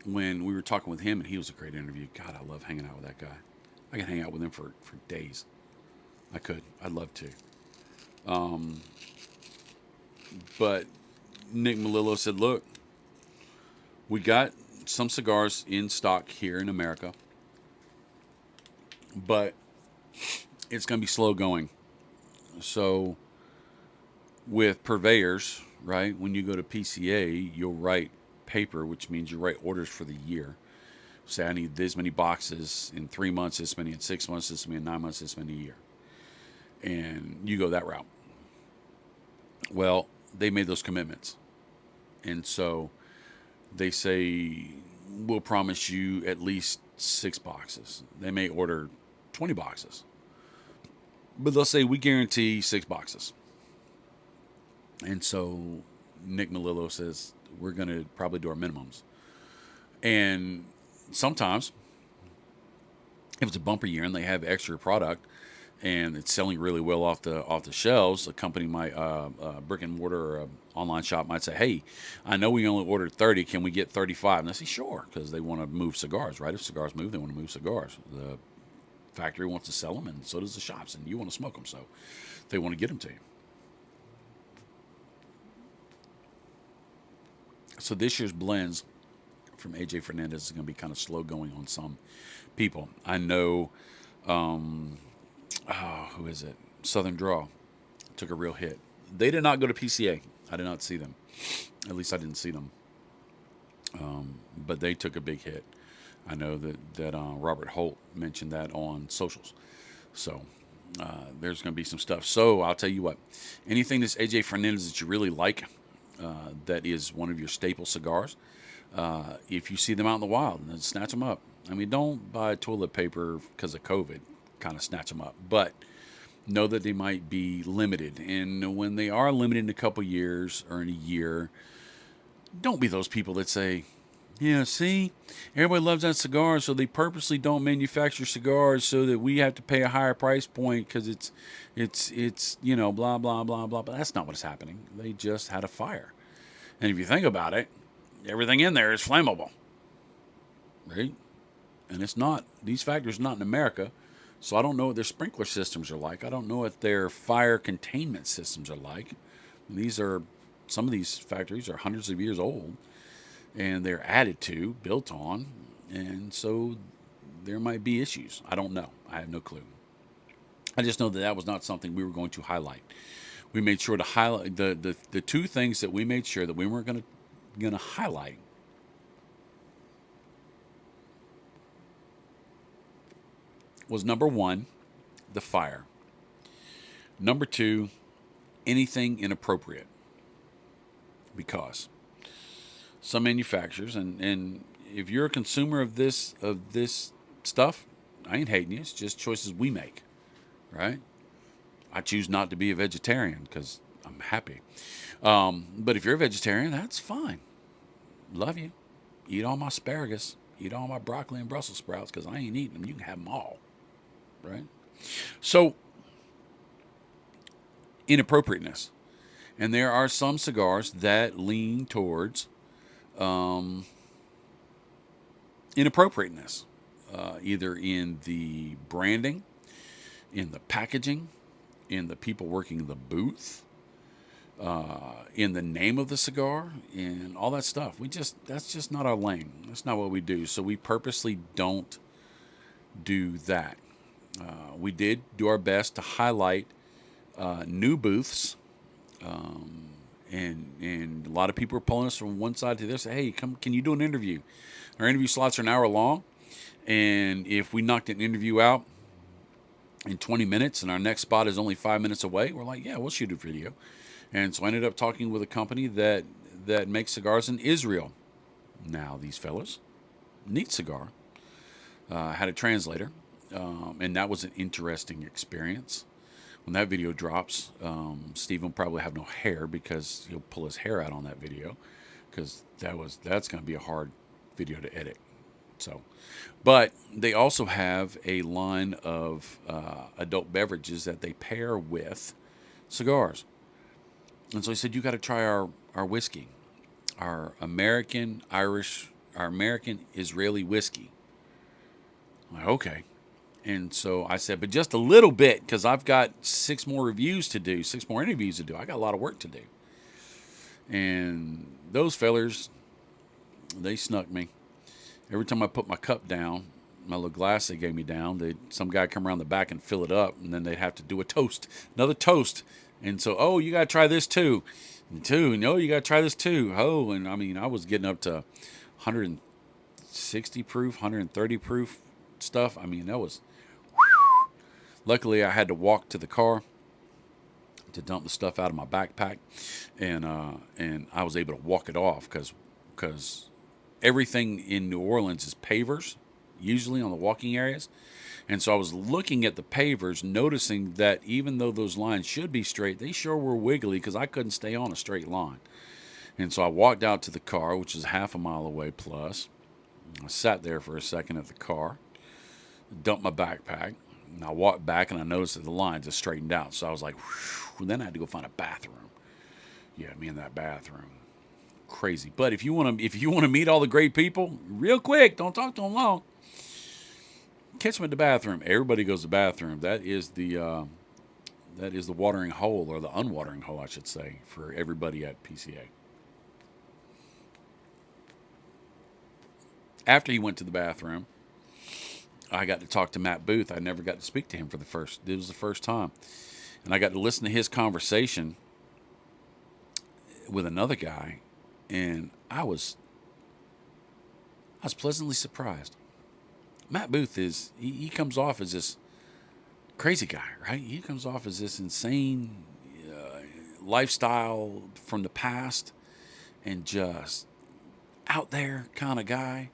when we were talking with him, and he was a great interview. God, I love hanging out with that guy. I could hang out with him for days. I could. I'd love to. But Nick Melillo said, look, we got some cigars in stock here in America, but it's going to be slow going. So with purveyors, right, when you go to PCA, you'll write paper, which means you write orders for the year. Say, I need this many boxes in 3 months, this many in 6 months, this many in 9 months, this many a year. And you go that route. Well, they made those commitments. And so they say, we'll promise you at least 6 boxes. They may order 20 boxes. But they'll say, we guarantee 6 boxes. And so Nick Melillo says, we're going to probably do our minimums. And sometimes, if it's a bumper year and they have extra product, and it's selling really well off the shelves, a company might, brick and mortar or an online shop might say, hey, I know we only ordered 30. Can we get 35? And I say, sure, because they want to move cigars, right? If cigars move, they want to move cigars. The factory wants to sell them, and so does the shops, and you want to smoke them, so they want to get them to you. So this year's blends from AJ Fernandez is going to be kind of slow going on some people. I know... who is it? Southern Draw took a real hit. They did not go to PCA. I did not see them. At least I didn't see them. But they took a big hit. I know that Robert Holt mentioned that on socials. So there's going to be some stuff. So I'll tell you what, anything that's AJ Fernandez that you really like, that is one of your staple cigars, if you see them out in the wild, then snatch them up. I mean, don't buy toilet paper because of COVID, kind of snatch them up. But know that they might be limited. And when they are limited in a couple years or in a year, don't be those people that say, yeah, see, everybody loves that cigar, so they purposely don't manufacture cigars so that we have to pay a higher price point because it's blah blah blah blah. But that's not what's happening. They just had a fire, and if you think about it, everything in there is flammable, right? And it's not. These factories are not in America, so I don't know what their sprinkler systems are like. I don't know what their fire containment systems are like. Some of these factories are hundreds of years old. And they're added to, built on, and so there might be issues. I don't know. I have no clue. I just know that was not something we were going to highlight. We made sure to highlight the two things that we made sure that we weren't going to highlight. Was number one, the fire. Number two, anything inappropriate. Because some manufacturers, and if you're a consumer of this stuff, I ain't hating you. It's just choices we make, right? I choose not to be a vegetarian because I'm happy. But if you're a vegetarian, that's fine. Love you. Eat all my asparagus. Eat all my broccoli and Brussels sprouts because I ain't eating them. You can have them all, right? So, inappropriateness. And there are some cigars that lean towards inappropriateness, either in the branding, in the packaging, in the people working the booth, in the name of the cigar, and all that stuff. That's just not our lane. That's not what we do. So we purposely don't do that. We did do our best to highlight new booths. And a lot of people are pulling us from one side to this. Hey, can you do an interview? Our interview slots are an hour long. And if we knocked an interview out in 20 minutes and our next spot is only 5 minutes away, we're like, yeah, we'll shoot a video. And so I ended up talking with a company that makes cigars in Israel. Now, these fellas, neat cigar. Had a translator. And that was an interesting experience. When that video drops, Steve will probably have no hair because he'll pull his hair out on that video because that's going to be a hard video to edit. So, but they also have a line of adult beverages that they pair with cigars. And so he said, you got to try our whiskey, our American Israeli whiskey. I'm like, okay. And so I said, but just a little bit, because I've got 6 more interviews to do. I got a lot of work to do. And those fellers, they snuck me. Every time I put my cup down, my little glass they gave me down, some guy come around the back and fill it up, and then they'd have to do another toast. And so, oh, you got to try this too. No, you got to try this too. Oh, and I mean, I was getting up to 160 proof, 130 proof stuff. I mean, that was... Luckily, I had to walk to the car to dump the stuff out of my backpack, and I was able to walk it off because everything in New Orleans is pavers, usually on the walking areas. And so I was looking at the pavers, noticing that even though those lines should be straight, they sure were wiggly because I couldn't stay on a straight line. And so I walked out to the car, which is half a mile away plus. I sat there for a second at the car, dumped my backpack. And I walked back and I noticed that the lines had straightened out. So I was like, whew. Then I had to go find a bathroom. Yeah, me in that bathroom. Crazy. But if you want to meet all the great people, real quick, don't talk to them long. Catch them at the bathroom. Everybody goes to the bathroom. That is the watering hole, or the unwatering hole, I should say, for everybody at PCA. After he went to the bathroom, I got to talk to Matt Booth. I never got to speak to him it was the first time. And I got to listen to his conversation with another guy, and I was pleasantly surprised. Matt Booth he comes off as this crazy guy, right? He comes off as this insane lifestyle from the past and just out there kind of guy.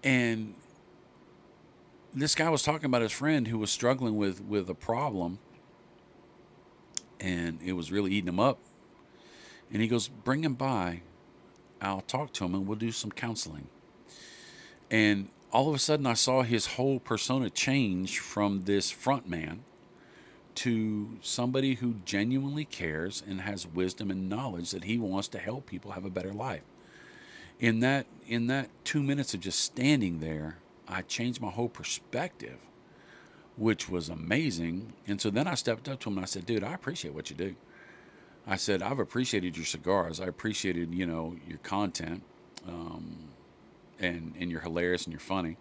And this guy was talking about his friend who was struggling with a problem, and it was really eating him up. And he goes, "Bring him by. I'll talk to him, and we'll do some counseling." And all of a sudden, I saw his whole persona change from this front man to somebody who genuinely cares and has wisdom and knowledge that he wants to help people have a better life. In that 2 minutes of just standing there, I changed my whole perspective, which was amazing. And so then I stepped up to him and I said, "Dude, I appreciate what you do." I said, "I've appreciated your cigars. I appreciated, your content, and you're hilarious and you're funny.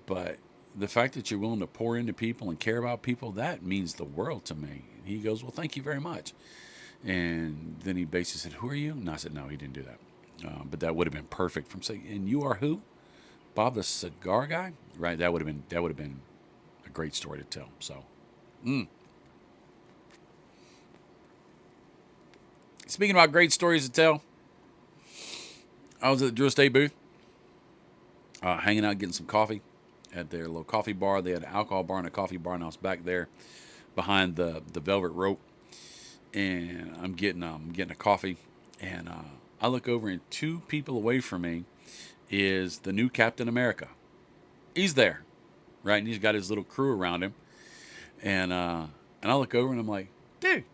But the fact that you're willing to pour into people and care about people, that means the world to me." And he goes, "Well, thank you very much." And then he basically said, "Who are you?" And I said, "No, he didn't do that. But that would have been perfect from saying, 'And you are who?' 'Bob the cigar guy?'" Right? That would have been a great story to tell. So, speaking about great stories to tell, I was at the Drew Estate booth, hanging out, getting some coffee at their little coffee bar. They had an alcohol bar and a coffee bar, and I was back there behind the velvet rope, and I'm getting a coffee, and I look over, and two people away from me is the new Captain America. He's there, right, and he's got his little crew around him, and I look over and I'm like, "Dude,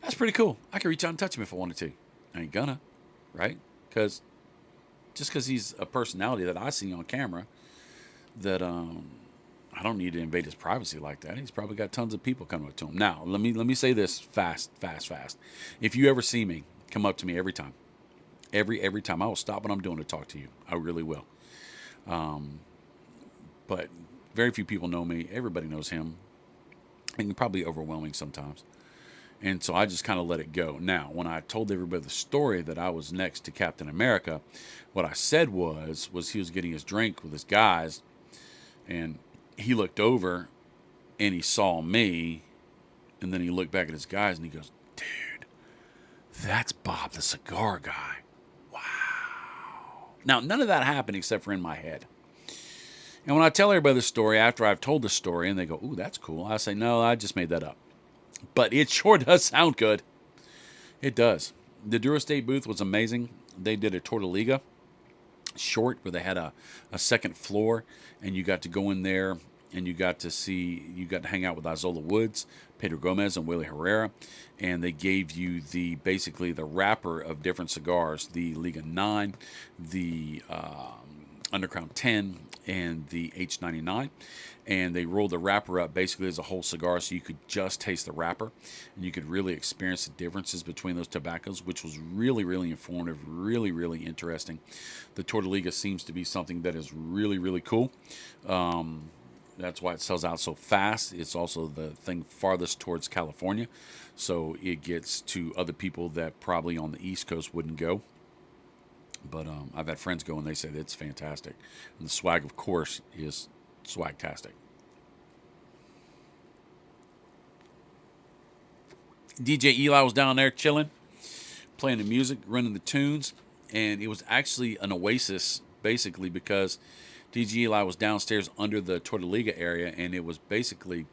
that's pretty cool. I can reach out and touch him if I wanted to. I ain't gonna, right? Because just because he's a personality that I see on camera, that I don't need to invade his privacy like that. He's probably got tons of people coming up to him. Now, let me say this fast. If you ever see me, come up to me every time. Every time. I will stop what I'm doing to talk to you. I really will. But very few people know me. Everybody knows him. And probably overwhelming sometimes. And so I just kind of let it go. Now, when I told everybody the story that I was next to Captain America, what I said was he was getting his drink with his guys, and he looked over and he saw me, and then he looked back at his guys and he goes, "Dude, that's Bob the cigar guy. Wow." Now, none of that happened except for in my head. And when I tell everybody the story, after I've told the story, and they go, "Ooh, that's cool," I say, "No, I just made that up." But it sure does sound good. It does. The Drew Estate booth was amazing. They did a Tortoliga short where they had a second floor, and you got to go in there and you got to hang out with Isola Woods, Pedro Gomez, and Willie Herrera, and they gave you basically the wrapper of different cigars, the Liga 9, the Undercrown 10, and the H99, and they rolled the wrapper up basically as a whole cigar, so you could just taste the wrapper, and you could really experience the differences between those tobaccos, which was really, really informative, really, really interesting. The Tortoliga seems to be something that is really, really cool. That's why it sells out so fast. It's also the thing farthest towards California, so it gets to other people that probably on the East Coast wouldn't go. But I've had friends go and they say it's fantastic. And the swag, of course, is swagtastic. DJ Eli was down there chilling, playing the music, running the tunes. And it was actually an oasis, basically, because DJ Eli was downstairs under the Tortoliga area, and it was basically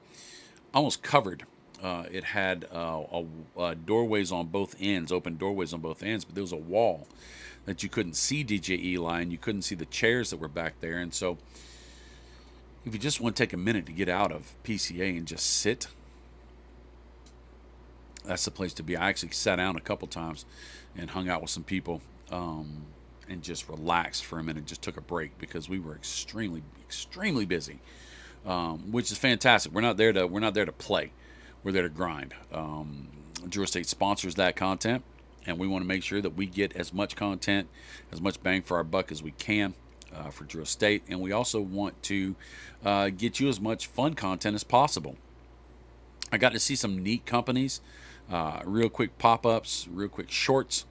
almost covered. It had doorways on both ends, open doorways on both ends, but there was a wall that you couldn't see DJ Eli, and you couldn't see the chairs that were back there. And so if you just want to take a minute to get out of PCA and just sit, that's the place to be. I actually sat down a couple times and hung out with some people, and just relaxed for a minute, just took a break because we were extremely, extremely busy, which is fantastic. We're not there to play. We're there to grind. Drew Estate sponsors that content, and we want to make sure that we get as much content, as much bang for our buck as we can for Drew Estate. And we also want to get you as much fun content as possible. I got to see some neat companies Real quick pop-ups, real quick shorts.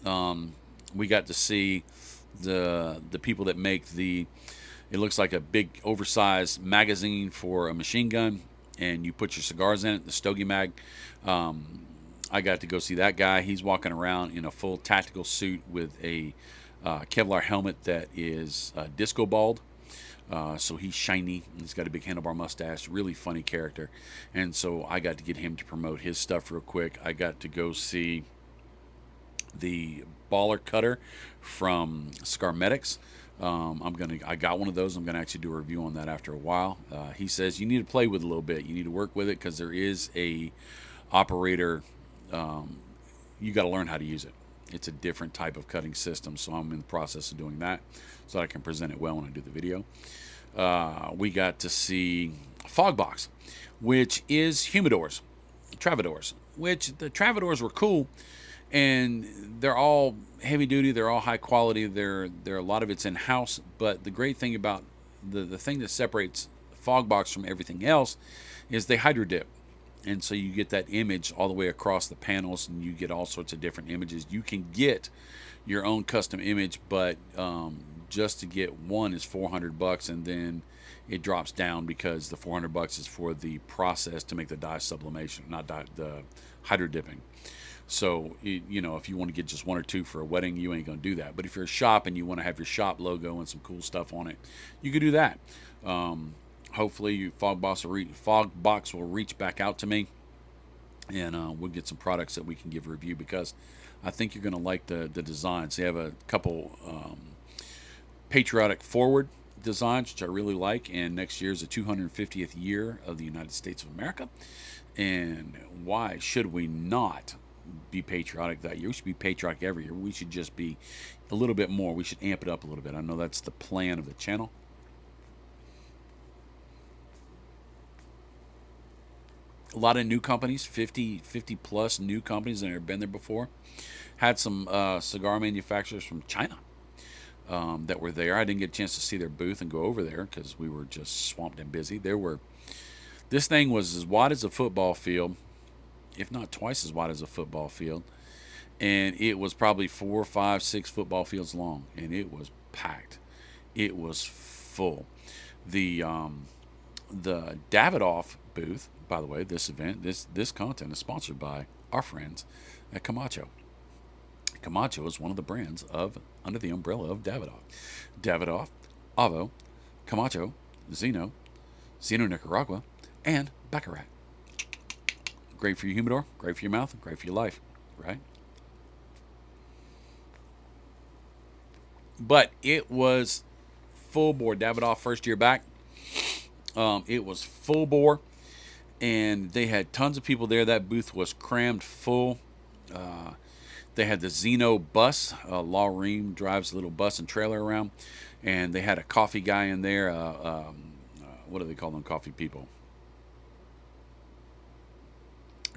We got to see the people that make the. It looks like a big oversized magazine for a machine gun, and you put your cigars in it. The Stogie mag. I got to go see that guy. He's walking around in a full tactical suit with a Kevlar helmet that is disco bald. So he's shiny. He's got a big handlebar mustache. Really funny character. And so I got to get him to promote his stuff real quick. I got to go see the baller cutter from Cigar. I got one of those. I'm gonna actually do a review on that after a while. He says you need to play with it a little bit. You need to work with it because there is a operator. You got to learn how to use it. It's a different type of cutting system, so I'm in the process of doing that so that I can present it well when I do the video. We got to see Fogbox, which is humidors, Travadors, which the Travadors were cool, and they're all heavy duty. They're all high quality. They're a lot of it's in house. But the great thing about the thing that separates Fogbox from everything else is they hydro dip. And so you get that image all the way across the panels, and you get all sorts of different images. You can get your own custom image, but just to get one is $400, and then it drops down because the $400 is for the process to make the dye sublimation, not the hydro dipping. So you know, if you want to get just one or two for a wedding, you ain't gonna do that. But if you're a shop and you want to have your shop logo and some cool stuff on it, you could do that. Hopefully, Fogbox will reach back out to me, and we'll get some products that we can give a review because I think you're going to like the designs. They have a couple patriotic forward designs, which I really like, and next year is the 250th year of the United States of America. And why should we not be patriotic that year? We should be patriotic every year. We should just be a little bit more. We should amp it up a little bit. I know that's the plan of the channel. A lot of new companies, 50 plus new companies that have been there before. Had some cigar manufacturers from China that were there. I didn't get a chance to see their booth and go over there because we were just swamped and busy. This thing was as wide as a football field, if not twice as wide as a football field, and it was probably 4, 5, 6 football fields long, and it was packed. It was full. The Davidoff booth, by the way, this event, this content is sponsored by our friends at Camacho. Camacho is one of the brands under the umbrella of Davidoff. Davidoff, Avo, Camacho, Zeno Nicaragua, and Baccarat. Great for your humidor, great for your mouth, great for your life, right? But it was full bore. Davidoff first year back. It was full bore, and they had tons of people there. That booth was crammed full. They had the Zeno bus. Law Ream drives a little bus and trailer around, and they had a coffee guy in there. What do they call them? Coffee people.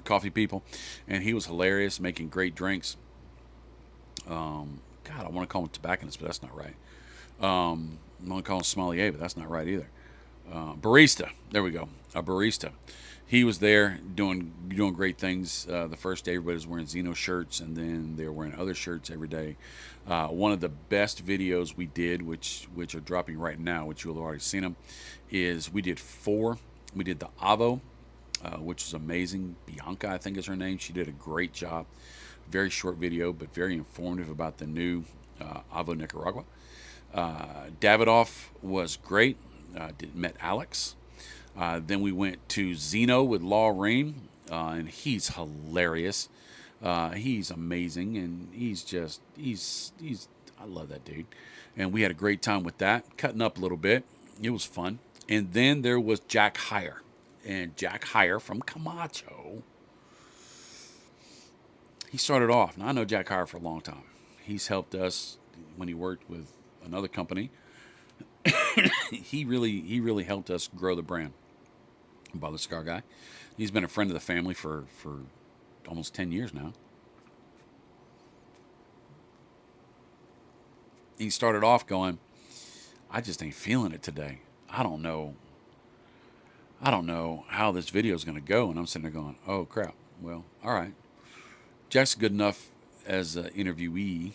Coffee people, and he was hilarious, making great drinks. God, I want to call him tobacconist, but that's not right. I want to call him sommelier, but that's not right either. Barista. There we go. A barista. He was there doing great things. The first day, everybody was wearing Zeno shirts, and then they were wearing other shirts every day. One of the best videos we did, which are dropping right now, which you'll have already seen them, is we did 4. We did the Avo, which was amazing. Bianca, I think is her name. She did a great job. Very short video, but very informative about the new Avo Nicaragua. Davidoff was great. Met Alex. Then we went to Zeno with Law Ream, and he's hilarious. He's amazing, and he's I love that dude. And we had a great time with that, cutting up a little bit. It was fun. And then there was Jack Heyer. And Jack Heyer from Camacho. He started off. Now, I know Jack Heyer for a long time. He's helped us when he worked with another company. he really helped us grow the brand. By the Cigar guy. He's been a friend of the family for almost 10 years now. He started off going, I just ain't feeling it today. I don't know how this video is going to go. And I'm sitting there going, oh, crap. Well, all right. Jack's good enough as an interviewee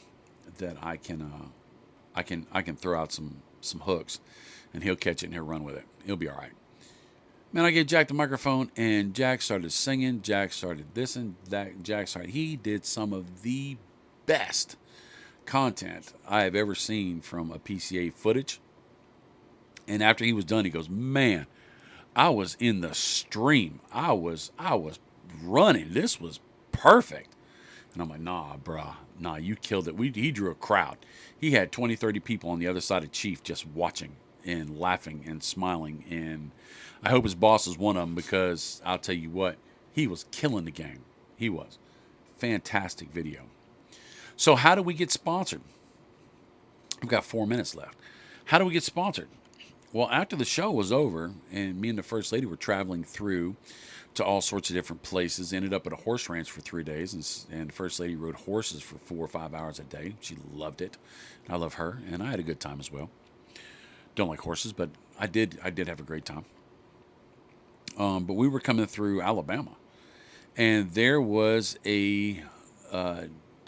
that I can throw out some hooks, and he'll catch it and he'll run with it. He'll be all right. Man, I gave Jack the microphone, and Jack started singing. Jack started this and that. Jack started. He did some of the best content I have ever seen from a PCA footage. And after he was done, he goes, "Man, I was in the stream. I was running. This was perfect." And I'm like, "Nah, bruh. Nah, you killed it." He drew a crowd. He had 20, 30 people on the other side of Chief just watching and laughing and smiling. And I hope his boss is one of them, because I'll tell you what, he was killing the game. He was. Fantastic video. So how do we get sponsored? We've got 4 minutes left. How do we get sponsored? Well, after the show was over and me and the First Lady were traveling through to all sorts of different places, ended up at a horse ranch for 3 days, and the First Lady rode horses for 4 or 5 hours a day. She loved it. I love her, and I had a good time as well. Don't like horses, but I did have a great time. But we were coming through Alabama, and there was a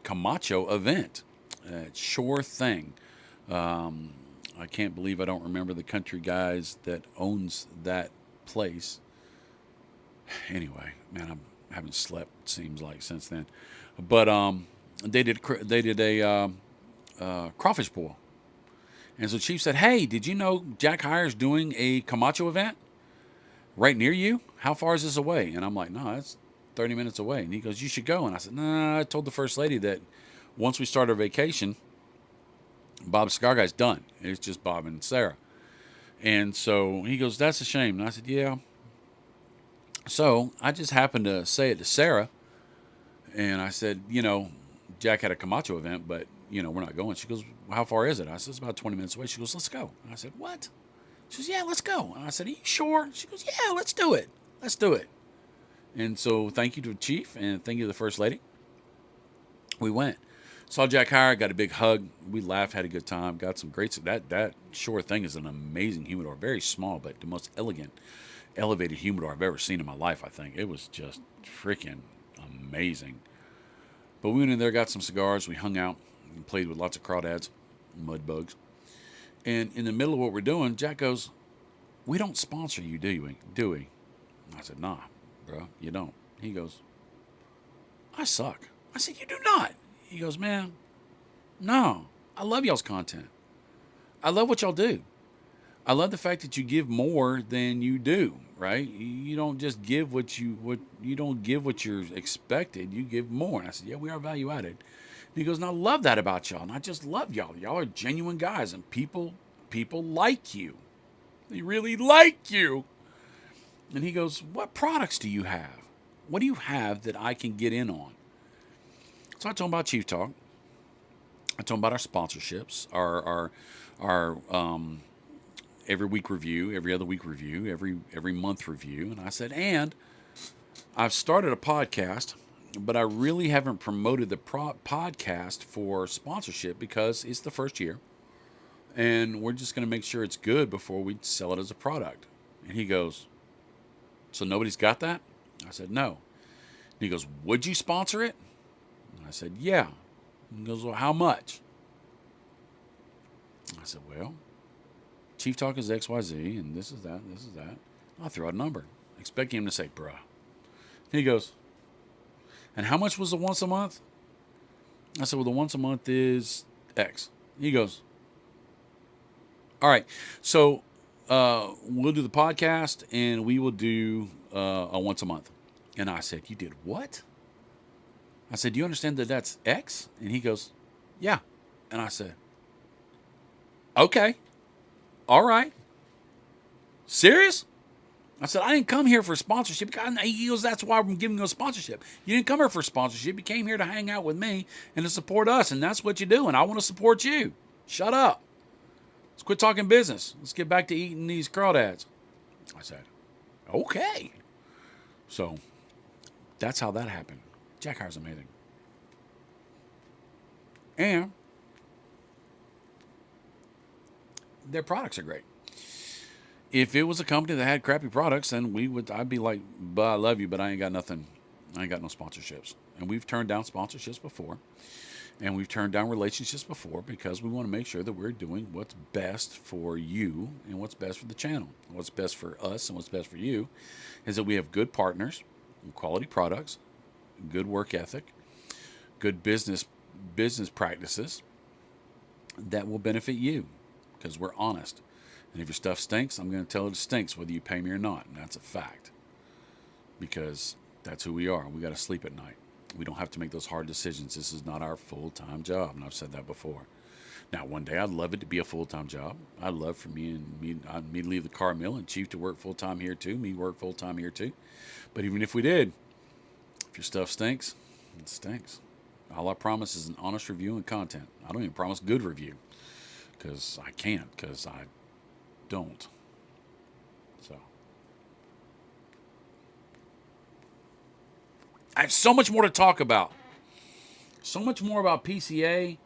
Camacho event. Sure thing. I can't believe I don't remember the country guys that owns that place. Anyway, man, I haven't slept, it seems like, since then. But they did a crawfish boil, and so Chief said, "Hey, did you know Jack Hire's doing a Camacho event right near you? How far is this away?" And I'm like, "No, that's 30 minutes away." And he goes, "You should go." And I said, "No, I told the First Lady that once we start our vacation, Bob's Cigar Guy's done. It's just Bob and Sarah." And so he goes, "That's a shame." And I said, "Yeah." So I just happened to say it to Sarah, and I said, Jack had a Camacho event, but, we're not going. She goes, "Well, how far is it?" I said, "It's about 20 minutes away." She goes, "Let's go." And I said, "What?" She goes, "Yeah, let's go." And I said, "Are you sure?" She goes, "Yeah, let's do it. Let's do it." And so thank you to the Chief and thank you to the First Lady. We went. Saw Jack Hire, got a big hug. We laughed, had a good time, got some great. That Sure Thing is an amazing humidor, very small, but the most elegant, elevated humidor I've ever seen in my life. I think it was just freaking amazing. But we went in there, got some cigars, we hung out, and played with lots of crawdads, mud bugs. And in the middle of what we're doing, Jack goes, "We don't sponsor you, do we? Do we?" I said, "Nah, bro, you don't." He goes, "I suck." I said, "You do not." He goes, "Man, no, I love y'all's content. I love what y'all do. I love the fact that you give more than you do, right? You don't just give what you don't give what you're expected. You give more." And I said, "Yeah, we are value added." And he goes, "And I love that about y'all. And I just love y'all. Y'all are genuine guys, and people like you. They really like you." And he goes, "What products do you have? What do you have that I can get in on?" So I told him about Chief Talk. I told him about our sponsorships, our every week review, every other week review, every month review, and I said, "And I've started a podcast, but I really haven't promoted the podcast for sponsorship because it's the first year, and we're just going to make sure it's good before we sell it as a product." And he goes, "So nobody's got that?" I said, "No." And he goes, "Would you sponsor it?" And I said, "Yeah." And he goes, "Well, how much?" I said, "Well, Chief Talk is XYZ, and this is that, and this is that." I'll throw out a number, expecting him to say, "Bruh." He goes, "And how much was the once a month?" I said, "Well, the once a month is X." He goes, "All right, so we'll do the podcast, and we will do a once a month." And I said, "You did what?" I said, "Do you understand that that's X?" And he goes, "Yeah." And I said, "Okay, all right. Serious?" I said, "I didn't come here for sponsorship." He goes, "That's why I'm giving you a sponsorship. You didn't come here for sponsorship. You came here to hang out with me and to support us, and that's what you do, and I want to support you. Shut up. Let's quit talking business. Let's get back to eating these crawdads." I said, "Okay." So that's how that happened. Jack Hire's amazing. And their products are great. If it was a company that had crappy products, then I'd be like, "But I love you, but I ain't got nothing I ain't got no sponsorships. And we've turned down sponsorships before. And we've turned down relationships before because we want to make sure that we're doing what's best for you and what's best for the channel. What's best for us and what's best for you is that we have good partners, quality products, good work ethic, good business practices that will benefit you because we're honest. And if your stuff stinks, I'm going to tell it stinks whether you pay me or not. And that's a fact because that's who we are. We got to sleep at night. We don't have to make those hard decisions. This is not our full-time job, and I've said that before. Now, one day I'd love it to be a full-time job. I'd love for me to leave the car mill and Chief to work full-time here too. Me work full-time here too. But even if we did, if your stuff stinks, it stinks. All I promise is an honest review and content. I don't even promise good review because I can't, because I don't. So I have so much more to talk about. So much more about PCA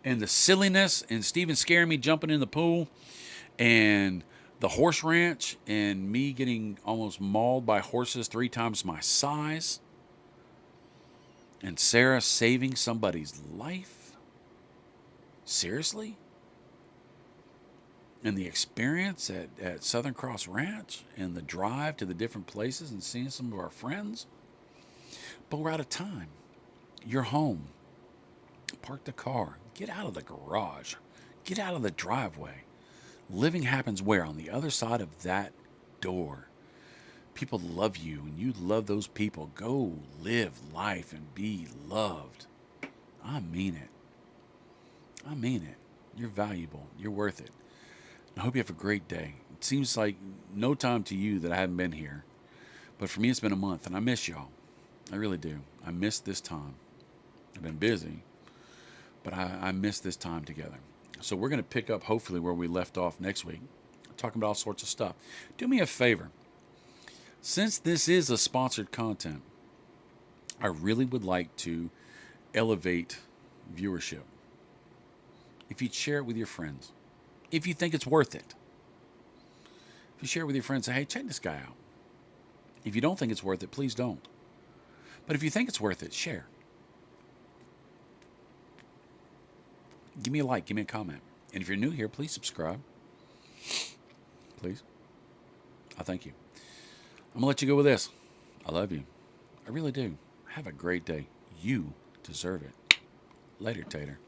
and the silliness and Steven scaring me jumping in the pool and the horse ranch and me getting almost mauled by horses 3 times my size and Sarah saving somebody's life. Seriously? And the experience at Southern Cross Ranch and the drive to the different places and seeing some of our friends. But we're out of time. You're home. Park the car. Get out of the garage. Get out of the driveway. Living happens where? On the other side of that door. People love you and you love those people. Go live life and be loved. I mean it. I mean it. You're valuable. You're worth it. I hope you have a great day. It seems like no time to you that I haven't been here. But for me, it's been a month and I miss y'all. I really do. I miss this time. I've been busy, but I miss this time together. So we're going to pick up hopefully where we left off next week, talking about all sorts of stuff. Do me a favor. Since this is a sponsored content, I really would like to elevate viewership. If you'd share it with your friends, if you think it's worth it. If you share it with your friends, say, hey, check this guy out. If you don't think it's worth it, please don't. But if you think it's worth it, share. Give me a like, give me a comment. And if you're new here, please subscribe. Please. I thank you. I'm going to let you go with this. I love you. I really do. Have a great day. You deserve it. Later, Tater.